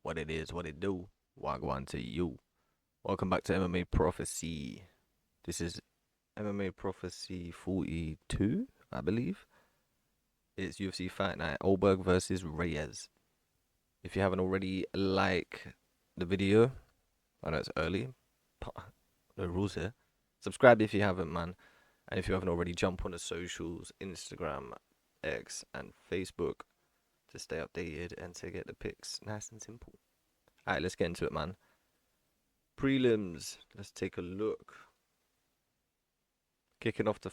What it is, what it do. Wagwan to you. Welcome back to MMA Prophecy. This is MMA Prophecy 42, I believe. It's UFC Fight Night, Ulberg versus Reyes. If you haven't already, like the video. I know it's early. No rules here. Subscribe if you haven't, man. And if you haven't already, jump on the socials, Instagram, X, and Facebook to stay updated and to get the picks nice and simple. Alright, let's get into it, man. Prelims. Let's take a look. Kicking off the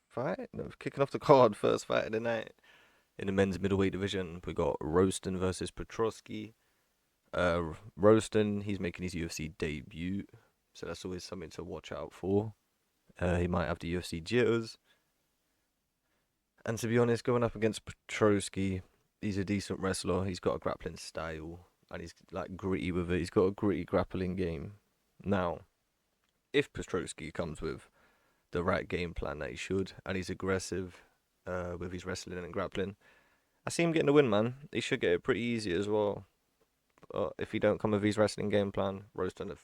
fight? No, kicking off the card. First fight of the night. In the men's middleweight division, we got Roaston versus Petrosky. Roaston, he's making his UFC debut, so that's always something to watch out for. He might have the UFC jitters. And to be honest, going up against Petrosky, he's a decent wrestler. He's got a grappling style, and he's like gritty with it. He's got a gritty grappling game. Now, if Petrosky comes with the right game plan that he should, and he's aggressive with his wrestling and grappling, I see him getting the win, man. He should get it pretty easy as well. If he don't come with his wrestling game plan, Roaston will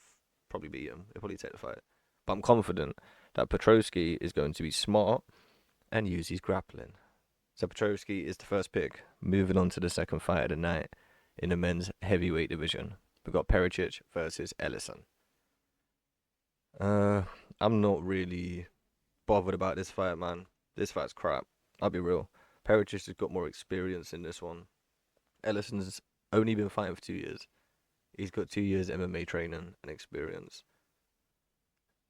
probably beat him. He'll probably take the fight. But I'm confident that Petrosky is going to be smart and use his grappling. So Petrosky is the first pick. Moving on to the second fight of the night in the men's heavyweight division. We've got Pericic versus Ellison. I'm not really bothered about this fight, man. This fight's crap. I'll be real. Pericic has got more experience in this one. Ellison's only been fighting for 2 years. He's got 2 years MMA training and experience.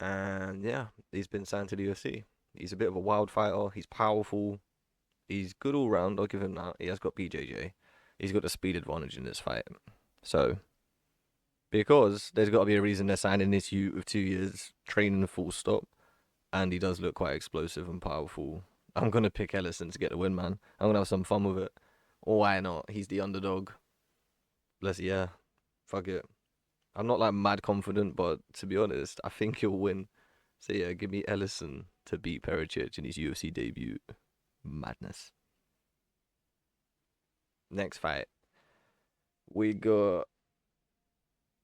And yeah, he's been signed to the UFC. He's a bit of a wild fighter. He's powerful. He's good all round. I'll give him that. He has got BJJ. He's got the speed advantage in this fight. So, because there's got to be a reason they're signing this youth with 2 years training full stop. And he does look quite explosive and powerful. I'm going to pick Ellison to get the win, man. I'm going to have some fun with it. Or why not? He's the underdog. Yeah, fuck it. I'm not like mad confident, but to be honest, I think he'll win. So yeah, give me Ellison to beat Pericic in his UFC debut. Madness. Next fight. We got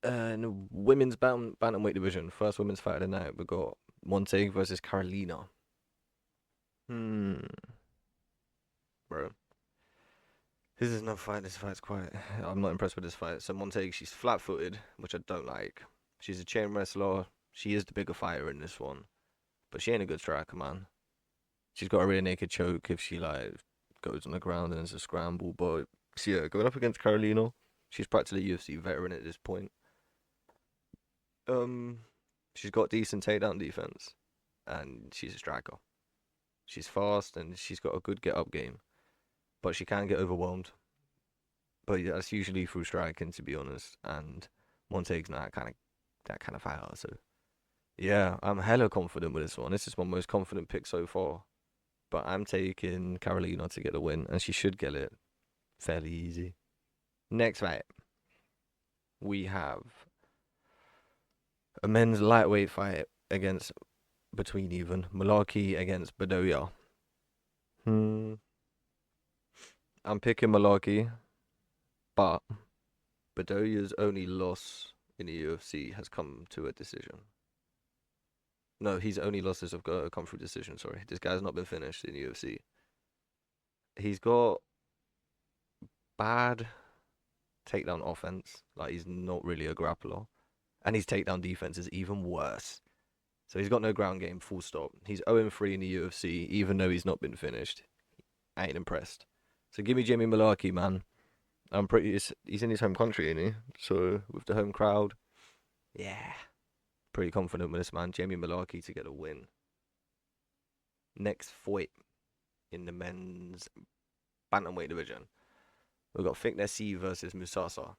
in the women's bantamweight division. First women's fight of the night. We got Montague versus Carolina. Bro. This is another fight. This fight's quite. I'm not impressed with this fight. So Montague, she's flat-footed, which I don't like. She's a chain wrestler. She is the bigger fighter in this one, but she ain't a good striker, man. She's got a rear naked choke if she like goes on the ground and it's a scramble. But yeah, going up against Carolina, she's practically a UFC veteran at this point. She's got decent takedown defense, and she's a striker. She's fast and she's got a good get-up game, but she can get overwhelmed. But yeah, that's usually through striking, to be honest. And Montague's not that kind of fighter. So yeah, I'm hella confident with this one. This is my most confident pick so far. But I'm taking Carolina to get the win, and she should get it fairly easy. Next fight, we have a men's lightweight fight between Malarkey against Bedoya. I'm picking Malarkey, but Bedoya's only loss in the UFC has come to a decision. No, his only losses have come through decision, sorry. This guy's not been finished in the UFC. He's got bad takedown offense. Like, he's not really a grappler. And his takedown defense is even worse. So he's got no ground game, full stop. He's 0-3 in the UFC, even though he's not been finished. I ain't impressed. So give me Jamie Malarkey, man. He's in his home country, isn't he? So with the home crowd, yeah. Pretty confident with this, man. Jamie Malarkey to get a win. Next fight in the men's bantamweight division. We've got Fiknesi versus Musasa.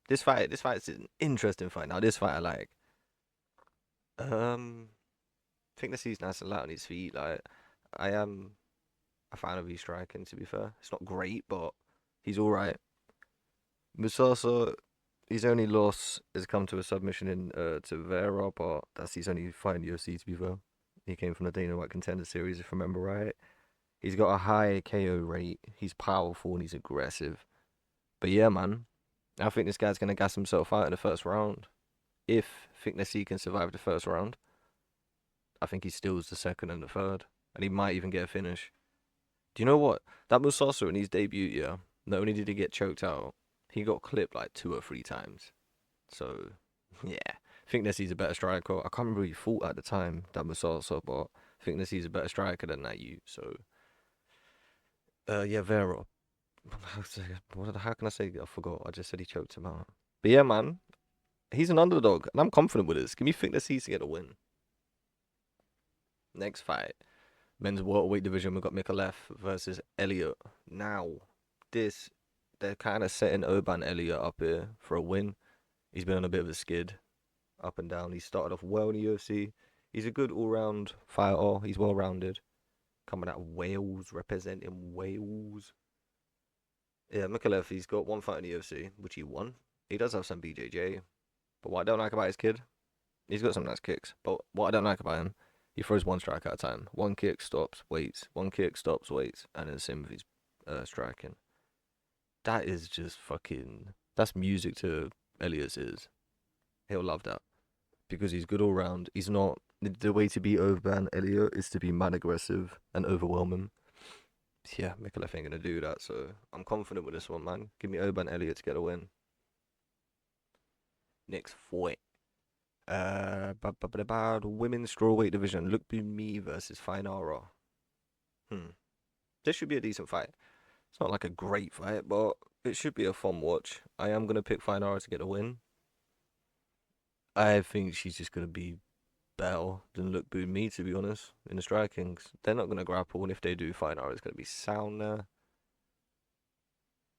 This fight's an interesting fight. Now, this fight I like. Fiknesi's nice and light on his feet. Like, I am a fan of his striking, to be fair. It's not great, but he's alright. Musasa, his only loss has come to a submission to Vera, but that's his only fight in the UFC, to be fair. He came from the Dana White Contender Series, if I remember right. He's got a high KO rate. He's powerful and he's aggressive. But yeah, man, I think this guy's gonna gas himself out in the first round. If Thickness he can survive the first round, I think he steals the second and the third, and he might even get a finish. Do you know what? That Musasa in his debut, yeah, not only did he get choked out, he got clipped like 2 or 3 times. So, yeah, I think Nessie's a better striker. I can't remember who he fought at the time, that Musasa, but I think Nessie's a better striker than that you. So, yeah, Vera. How can I say? I forgot. I just said he choked him out. But yeah, man, he's an underdog, and I'm confident with this. Give me think Nessie's to get a win. Next fight, men's welterweight division. We've got Mikalev versus Elliott. Now, this they're kind of setting Urban Elliott up here for a win. He's been on a bit of a skid, up and down. He started off well in the UFC. He's a good all-round fighter. He's well-rounded. Coming out of Wales, representing Wales. Yeah, Mikalev, he's got one fight in the UFC, which he won. He does have some BJJ. But what I don't like about his kid, he's got some nice kicks. But what I don't like about him, he throws one strike at a time. One kick, stops, waits. One kick, stops, waits. And then the same with his striking. That is just fucking... That's music to Elias is. He'll love that. Because he's good all round. He's not... The way to beat Urban Elliott is to be mad aggressive and overwhelm him. Yeah, Mikalev ain't gonna do that, so I'm confident with this one, man. Give me Urban Elliott to get a win. Next fight. The women's strawweight division. Look me versus Fainara. This should be a decent fight. It's not like a great fight, but it should be a fun watch. I am gonna pick Fainara to get a win. I think she's just gonna be better than Look me, to be honest, in the striking. They're not gonna grapple, and if they do, Fainara is gonna be sound there.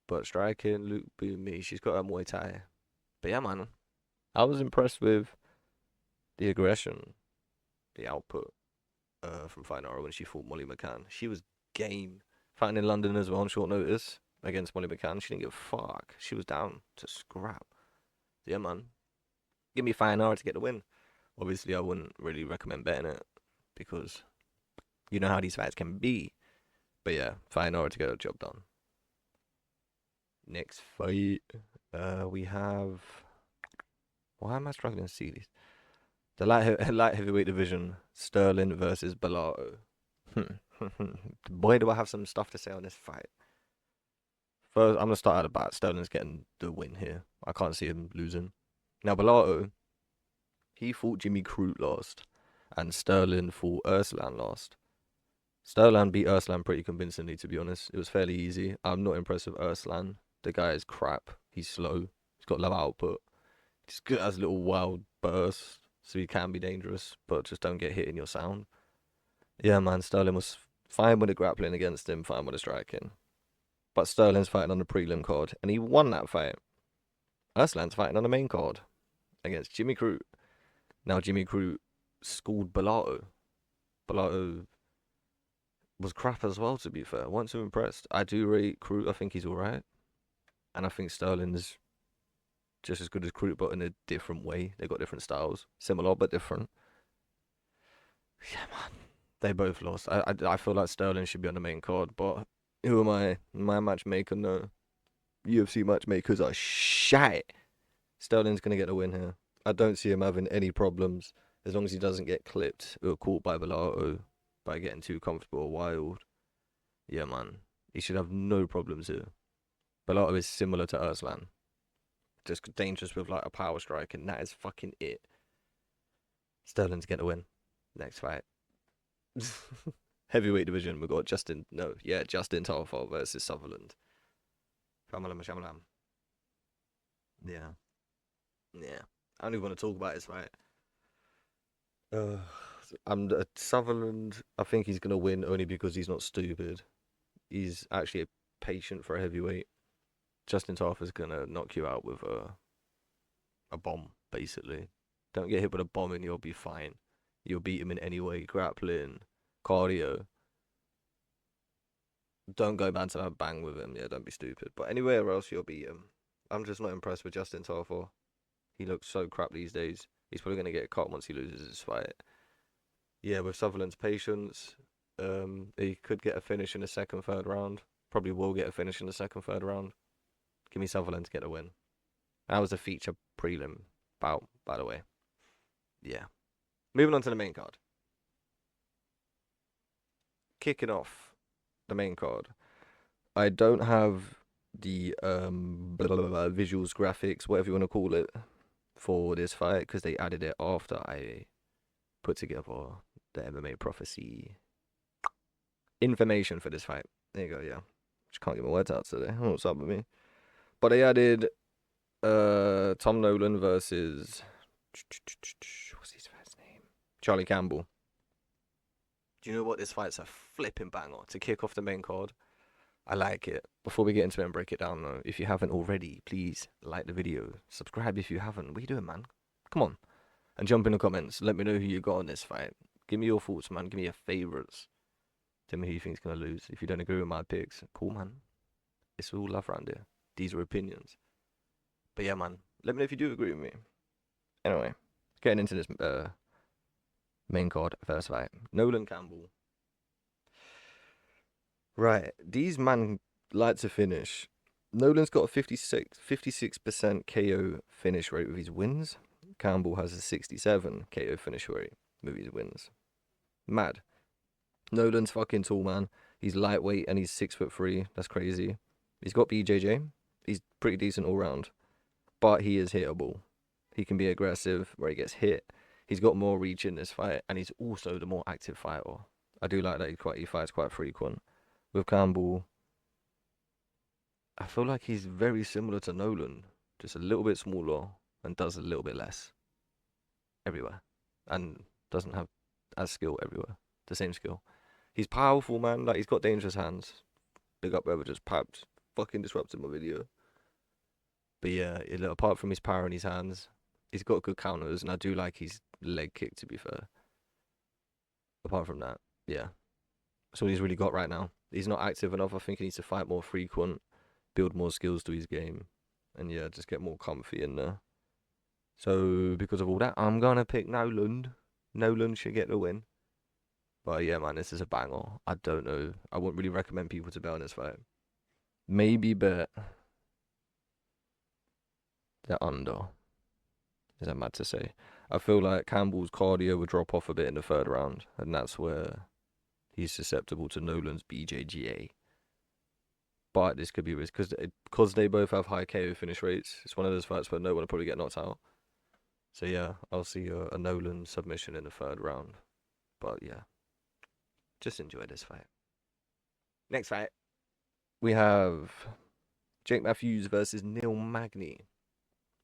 But striking, Look me, she's got her Muay Thai. But yeah, man, I was impressed with the aggression, the output from Fainara when she fought Molly McCann. She was game. Fighting in London as well on short notice against Molly McCann. She didn't give a fuck. She was down to scrap. Yeah, man. Give me Fainara to get the win. Obviously, I wouldn't really recommend betting it because you know how these fights can be. But yeah, Fainara to get the job done. Next fight, we have... Why am I struggling to see these? The light heavyweight division, Sterling versus Bellato. Boy, do I have some stuff to say on this fight. First, I'm going to start at the bat. Sterling's getting the win here. I can't see him losing. Now, Bellato, he fought Jimmy Crute last, and Sterling fought Urslan last. Sterling beat Urslan pretty convincingly, to be honest. It was fairly easy. I'm not impressed with Urslan. The guy is crap. He's slow. He's got low output. He's good as little wild bursts, so he can be dangerous, but just don't get hit in your sound. Yeah, man, Sterling was fine with the grappling against him, fine with the striking. But Sterling's fighting on the prelim card, and he won that fight. Urslan's fighting on the main card against Jimmy Crute. Now, Jimmy Crute schooled Bellato. Bellato was crap as well, to be fair. Wasn't too impressed. I do rate Crute. I think he's alright. And I think Sterling's just as good as Crute, but in a different way. They got different styles. Similar, but different. Yeah, man. They both lost. I feel like Sterling should be on the main card, but who am I? My matchmaker? No. UFC matchmakers are shite. Sterling's going to get a win here. I don't see him having any problems as long as he doesn't get clipped or caught by Bellato by getting too comfortable or wild. Yeah, man. He should have no problems here. Bellato is similar to Urslan. Just dangerous with like a power strike, and that is fucking it. Sterling's going to win. Next fight. Heavyweight division, we got Justin Tarfal versus Sutherland. Shamalam. Yeah. I don't even want to talk about this fight. Sutherland, I think he's gonna win only because he's not stupid. He's actually patient for a heavyweight. Justin Tarfal's gonna knock you out with a bomb, basically. Don't get hit with a bomb and you'll be fine. You'll beat him in any way, grappling, cardio. Don't go bang to that bang with him. Yeah, don't be stupid. But anywhere else, you'll beat him. I'm just not impressed with Justin Tarfal. He looks so crap these days. He's probably going to get cut once he loses his fight. Yeah, with Sutherland's patience, he could get a finish in the second, third round. Probably will get a finish in the second, third round. Give me Sutherland to get the win. That was a feature prelim bout, by the way. Yeah. Moving on to the main card. Kicking off the main card. I don't have the visuals, graphics, whatever you want to call it, for this fight because they added it after I put together the MMA Prophecy information for this fight. There you go, yeah. Just can't get my words out today. I don't know what's up with me. But they added Tom Nolan versus what's his first name? Charlie Campbell. Do you know what? This fight's a flipping banger to kick off the main card. I like it. Before we get into it and break it down, though, if you haven't already, please like the video. Subscribe if you haven't. What are you doing, man? Come on. And jump in the comments. Let me know who you got on this fight. Give me your thoughts, man. Give me your favourites. Tell me who you think's going to lose. If you don't agree with my picks, cool, man. It's all love around here. These are opinions. But yeah, man. Let me know if you do agree with me. Anyway, getting into this main card first fight. Nolan Campbell. Right, these man like to finish. Nolan's got a 56% KO finish rate with his wins. Campbell has a 67 KO finish rate with his wins. Mad. Nolan's fucking tall, man. He's lightweight and he's 6'3". That's crazy. He's got BJJ. He's pretty decent all round. But he is hittable. He can be aggressive where he gets hit. He's got more reach in this fight and he's also the more active fighter. I do like that he fights quite frequent. With Campbell, I feel like he's very similar to Nolan, just a little bit smaller and does a little bit less everywhere, and doesn't have as skill everywhere, the same skill. He's powerful, man. Like, he's got dangerous hands. Big up whoever just papped, fucking disrupted my video. But yeah, apart from his power in his hands, he's got good counters, and I do like his leg kick, to be fair. Apart from that, yeah. That's all he's really got right now. He's not active enough. I think he needs to fight more frequent, build more skills to his game, and yeah, just get more comfy in there. So because of all that, I'm gonna pick Nolan. Nolan should get the win. But yeah, man, this is a banger. I don't know. I wouldn't really recommend people to bet on this fight. Maybe bet the under. Is that mad to say? I feel like Campbell's cardio would drop off a bit in the third round, and that's where he's susceptible to Nolan's BJGA. But this could be risk because they both have high KO finish rates. It's one of those fights where no one will probably get knocked out. So yeah, I'll see a Nolan submission in the third round. But yeah, just enjoy this fight. Next fight, we have Jake Matthews versus Neil Magny.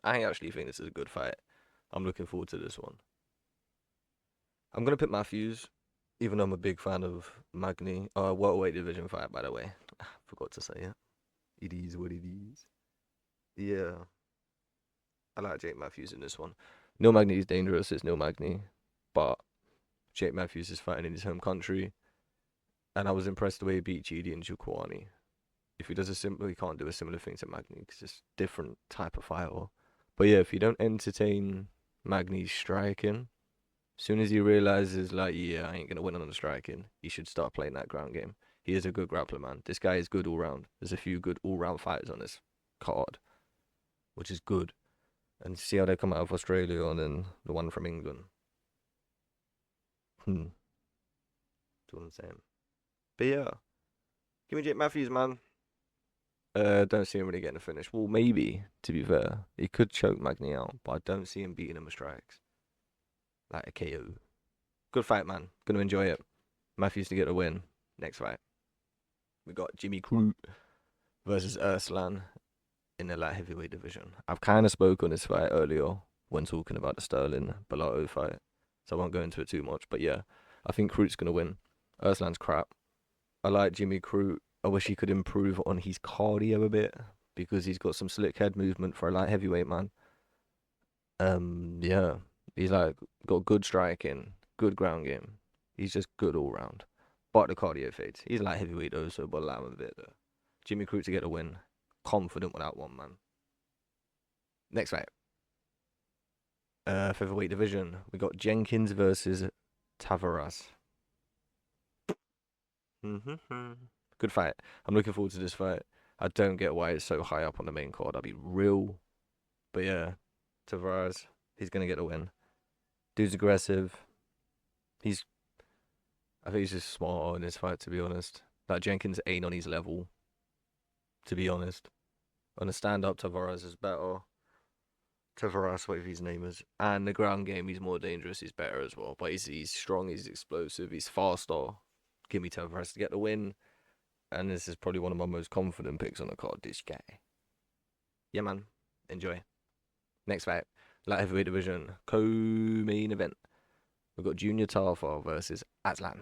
I actually think this is a good fight. I'm looking forward to this one. I'm gonna pick Matthews, even though I'm a big fan of Magny. Welterweight division fight, by the way. Forgot to say it. It is what it is. Yeah. I like Jake Matthews in this one. Neil Magny is dangerous. It's Neil Magny. But Jake Matthews is fighting in his home country. And I was impressed the way he beat Chidi and Jukwani. If he does he can't do a similar thing to Magny because it's a different type of fighter. But yeah, if you don't entertain Magny's striking, as soon as he realizes, like, yeah, I ain't going to win on the striking, he should start playing that ground game. He is a good grappler, man. This guy is good all round. There's a few good all-round fighters on this card, which is good. And see how they come out of Australia and then the one from England. That's what I'm saying. But yeah, give me Jake Matthews, man. Don't see him really getting a finish. Well, maybe, to be fair. He could choke Magny out, but I don't see him beating him with strikes. Like a KO. Good fight, man. Gonna enjoy it. Matthews to get a win. Next fight. We got Jimmy Crute versus Arslan in the light heavyweight division. I've kind of spoke on this fight earlier when talking about the Sterling Bellato fight, so I won't go into it too much. But yeah, I think Crute's gonna win. Arslan's crap. I like Jimmy Crute. I wish he could improve on his cardio a bit because he's got some slick head movement for a light heavyweight man. Yeah, he's like got good striking, good ground game. He's just good all round. But the cardio fades. He's light heavyweight though, so we'll allow him a bit though. Jimmy Crute to get a win. Confident with that one, man. Next fight. Featherweight division. We got Jenkins versus Tavares. Good fight. I'm looking forward to this fight. I don't get why it's so high up on the main card. I'll be real. But yeah, Tavares, he's going to get the win. Dude's aggressive. I think he's just smart in this fight, to be honest. Like, Jenkins ain't on his level, to be honest. On a stand-up, Tavares is better. Tavares, whatever his name is. And the ground game, he's more dangerous. He's better as well. But he's strong, he's explosive, he's faster. Give me Tavares to get the win. And this is probably one of my most confident picks on the card, this guy. Yeah, man. Enjoy. Next fight. Light heavyweight division. Co-main event. We've got Junior Tarfa versus Aslan.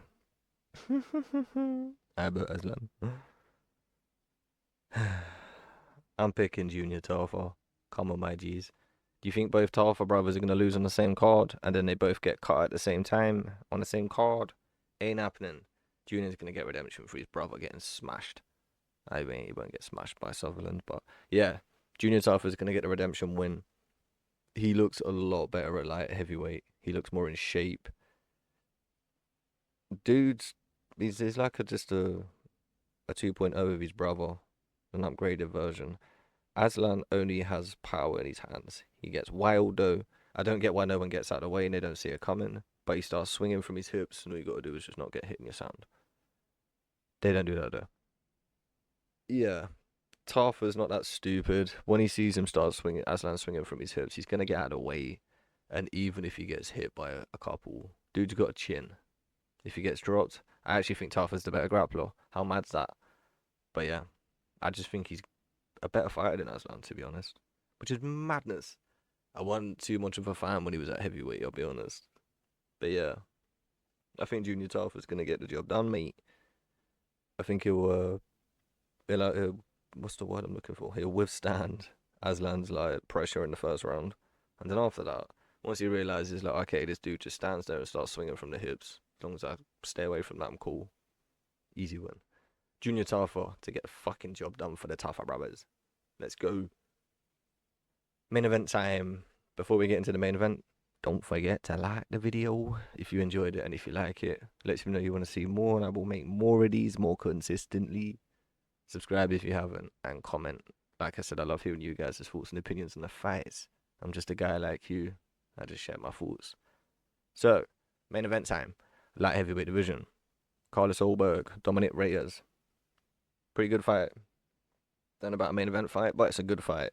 Albert Aslan. I'm picking Junior Tarfa. Come on, my G's. Do you think both Tarfa brothers are going to lose on the same card and then they both get cut at the same time on the same card? Ain't happening. Junior's going to get redemption for his brother getting smashed. I mean, he won't get smashed by Sutherland, but yeah, Junior Tarfa's going to get the redemption win. He looks a lot better at light heavyweight. He looks more in shape. Dude's, he's like just a 2.0 of his brother, an upgraded version. Aslan only has power in his hands. He gets wild though. I don't get why no one gets out of the way and they don't see it coming. But he starts swinging from his hips, and all you got to do is just not get hit in your sound. They don't do that though. Yeah, Tarfa's not that stupid. When he sees him start swinging, Aslan swinging from his hips, he's gonna get out of the way. And even if he gets hit by a couple, dude's got a chin. If he gets dropped, I actually think Tarfa's the better grappler. How mad's that? But yeah, I just think he's a better fighter than Aslan, to be honest. Which is madness. I wasn't too much of a fan when he was at heavyweight, I'll be honest. But yeah, I think Junior Tarfa's gonna get the job done, mate. I think what's the word I'm looking for? He'll withstand Aslan's like pressure in the first round, and then after that, once he realizes like, okay, this dude just stands there and starts swinging from the hips. As long as I stay away from that, I'm cool. Easy win. Junior Tarfa to get the fucking job done for the Tarfa brothers. Let's go. Main event time. Before we get into the main event, don't forget to like the video if you enjoyed it, and if you like it, let me know you want to see more, and I will make more of these more consistently. Subscribe if you haven't, and comment. Like I said, I love hearing you guys' thoughts and opinions on the fights. I'm just a guy like you. I just share my thoughts. So, main event time. Light heavyweight division. Carlos Ulberg, Dominic Reyes. Pretty good fight. Don't know about a main event fight, but it's a good fight.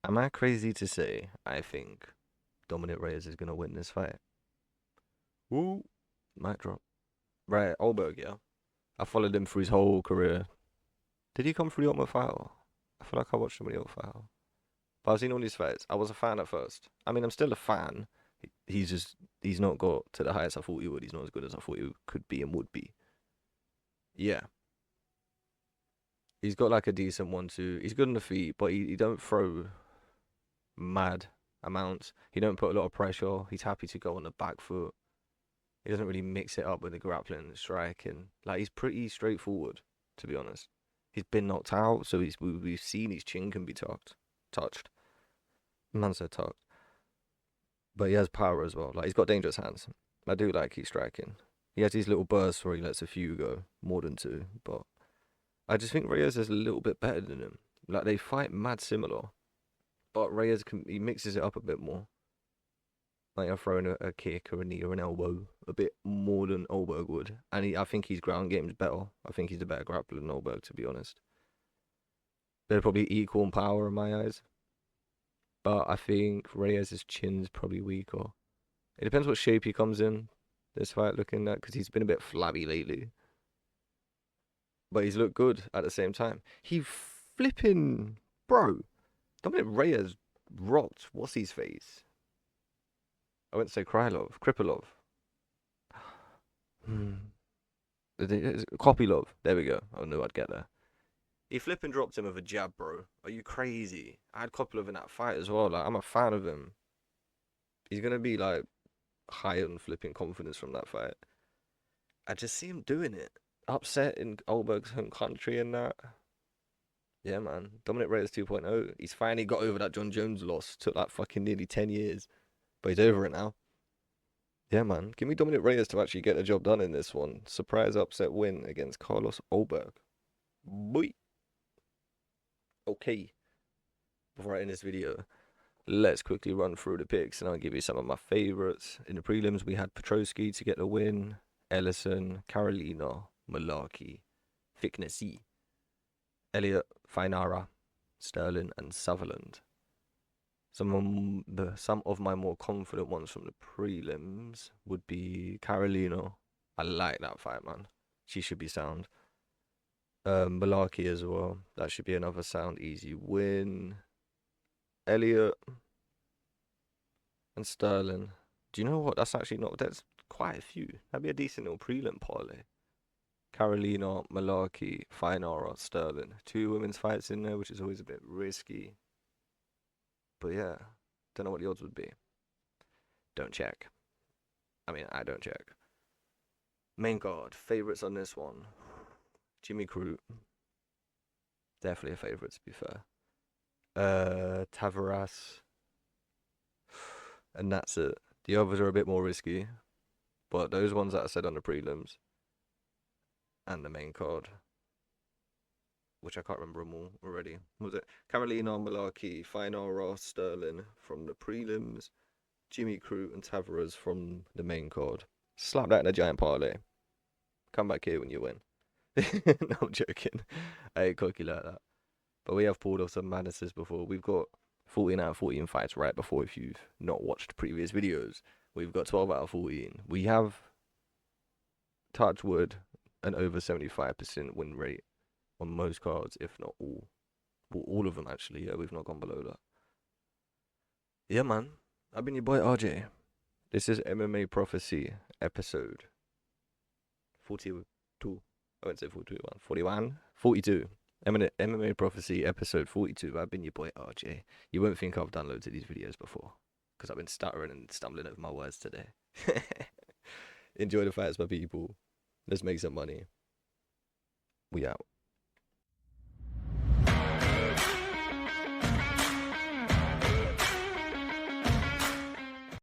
Am I crazy to say I think Dominic Reyes is going to win this fight? Woo. Mic drop. Right, Ulberg, yeah. I followed him through his whole career. Did he come through the Ultimate Fighter? I feel like I watched him in the Ultimate Fighter. But I've seen all these fights. I was a fan at first. I mean, I'm still a fan. He's not got to the heights I thought he would. He's not as good as I thought he could be and would be. Yeah. He's got like a decent 1-2. He's good on the feet, but he don't throw mad amounts. He don't put a lot of pressure. He's happy to go on the back foot. He doesn't really mix it up with the grappling and striking. Like, he's pretty straightforward, to be honest. He's been knocked out, so we've seen his chin can be touched. Man said tucked. But he has power as well. Like, he's got dangerous hands. I do like his striking. He has these little bursts where he lets a few go, more than two. But I just think Reyes is a little bit better than him. Like, they fight mad similar. But Reyes, he mixes it up a bit more. Like, I'm throwing a kick or a knee or an elbow a bit more than Ulberg would. And I think his ground game is better. I think he's a better grappler than Ulberg, to be honest. They're probably equal in power in my eyes. But I think Reyes' chin's probably weaker. It depends what shape he comes in this fight looking at, because he's been a bit flabby lately. But he's looked good at the same time. He flipping... Bro, Dominic Reyes rocked what's his face? I went to say Kripalov. Kopylov. There we go. I knew I'd get there. He flipping dropped him with a jab, bro. Are you crazy? I had Kopylov in that fight as well. Like, I'm a fan of him. He's gonna be like high on flipping confidence from that fight. I just see him doing it. Upset in Ulberg's home country and that. Yeah, man. Dominic Reyes 2.0. He's finally got over that John Jones loss. Took like fucking nearly 10 years. But he's over it now. Yeah, man. Give me Dominic Reyes to actually get the job done in this one. Surprise upset win against Carlos Ulberg. Boy. Okay. Before I end this video, let's quickly run through the picks and I'll give you some of my favorites. In the prelims, we had Petrosky to get the win, Ellison, Carolina, Malarkey, Thicknessy, Elliott, Fainara, Sterling, and Sutherland. Some of my more confident ones from the prelims would be Carolina. I like that fight, man. She should be sound. Malarkey as well. That should be another sound, easy win. Elliott and Sterling. Do you know what? That's actually not. That's quite a few. That'd be a decent little prelim parlay. Carolina, Malarkey, Fainara, Sterling. 2 women's fights in there, which is always a bit risky. But yeah, don't know what the odds would be. Don't check. I mean, I don't check. Main card, favourites on this one. Jimmy Crute. Definitely a favourite, to be fair. Tavares. And that's it. The others are a bit more risky. But those ones that I said on the prelims and the main card, which I can't remember them all already. What was it? Carolina, Malarkey, Fainara, Sterling from the prelims, Jimmy Crute and Tavares from the main card. Slap that in a giant parlay. Come back here when you win. No, I'm joking. I ain't cocky like that. But we have pulled off some madnesses before. We've got 14 out of 14 fights right before. If you've not watched previous videos, we've got 12 out of 14. We have, touch wood, an over 75% win rate on most cards, if not all. Well, all of them, actually. Yeah, we've not gone below that. Yeah, man. I've been your boy RJ. This is MMA Prophecy episode 42. I won't say 42, 41? 42. MMA Prophecy episode 42. I've been your boy RJ. You won't think I've done loads of these videos before, because I've been stuttering and stumbling over my words today. Enjoy the fights, my people. Let's make some money. We out.